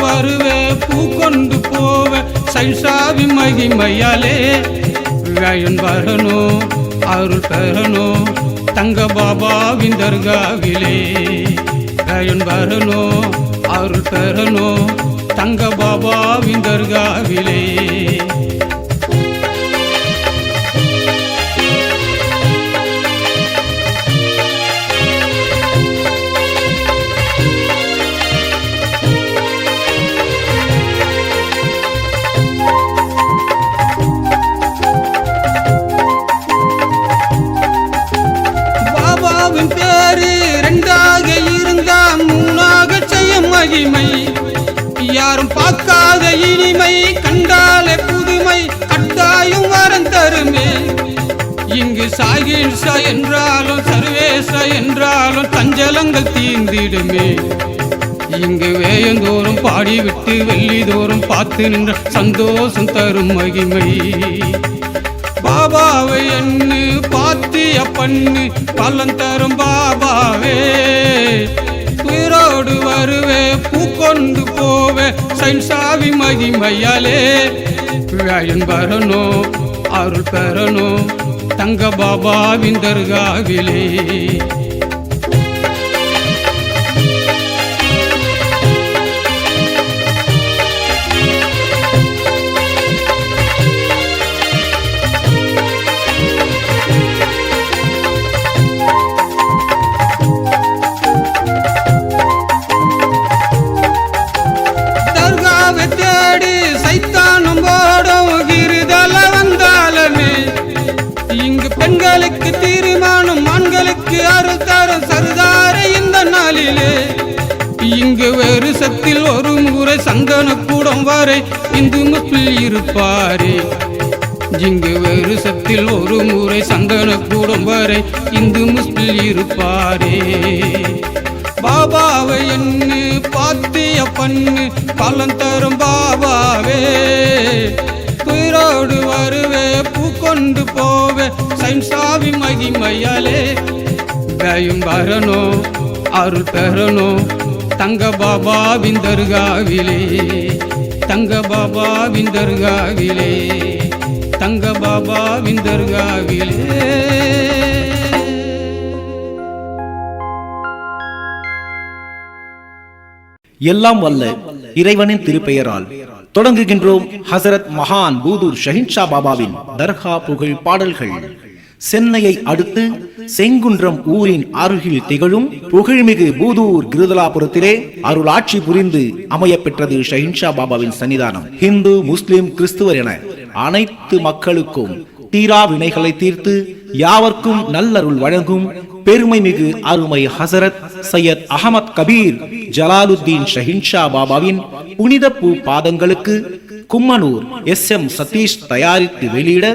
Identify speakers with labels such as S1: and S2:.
S1: வருவே பூ கொண்டு போவே சைன்சாவி மகிமையாலே விழாயன் வரணும் அருள் பெறணும் தங்க பாபாவின் தர்காவிலே விழாயன் வரணும் அருள் பெறணும் தங்க பாபாவின் தர்காவிலே பேரு ரெண்டாக இருந்தா மூணாக செய்ய மகிமை யாரும் பார்க்காத இனிமை கண்டாலே புதுமை கட்டாயம் வரம் தருமே இங்கு சாகின்சா என்றாலும் சர்வேசா என்றாலும் தஞ்சலங்கள் தீர்ந்திடுமே இங்கு வேயந்தோறும் பாடிவிட்டு வெள்ளிதோறும் பார்த்து நின்ற சந்தோஷம் தரும் மகிமை பாபாவை எண்ணு பாத்திய பண்ணு பலன் தரும் பாபாவே உயிரோடு வருவே பூ கொண்டு போவே சைன்சாவி மகிமையாலே விழாயன் வரணும் அருள் பெறணும் தங்க பாபாவின் தர்காவிலே பெண்களுக்கு தீர்மானம் ஆண்களுக்கு அருள் தரும் சர்தார இந்த நாளிலே இங்கு வருஷத்தில் ஒரு முறை சந்தன கூடம் வரை இந்து முஸ்லிம் இருப்பாரே இங்கு வருஷத்தில் ஒரு முறை சந்தன கூடம் வரை இந்து முஸ்லிம் இருப்பாரே பாபாவை எண்ணு பாத்திய பண்ணு பலன் தரும் பாபாவே உயிரோடு வருவே பூ கொண்டு போவே சைன்சாவி மகிமையாலே விழாயன் வரணும் அருள் பெறணும் தங்க பாபாவின் தர்காவிலே தங்க பாபாவின் தர்காவிலே தங்க பாபாவின் தர்காவிலே
S2: எல்லாம் வல்ல இறைவனின் திருப்பெயரால் தொடங்குகின்றோம் ஹசரத் மகான் பூதூர் ஷஹின்ஷா பாபாவின் தர்கா புகழ் பாடல்கள். சென்னையை அடுத்து செங்குன்றம் ஊரின் அருகில் திகழும் புகழ்மிகு பூதூர் கிருதலாபுரத்திலே அருளாட்சி புரிந்து அமைய பெற்றது ஷஹின்ஷா பாபாவின் சன்னிதானம். இந்து முஸ்லிம் கிறிஸ்துவர் என அனைத்து மக்களுக்கும் தீரா வினைகளை தீர்த்து யாவர்க்கும் நல்லருள் வழங்கும் பெருமை மிகு அருமை ஹசரத் சையத் அகமத் கபீர் ஜலாலுத்தீன் ஷஹின்ஷா பாபாவின் புனித பூ பாதங்களுக்கு கும்மனூர் SM சதீஷ் தயாரித்து வெளியிட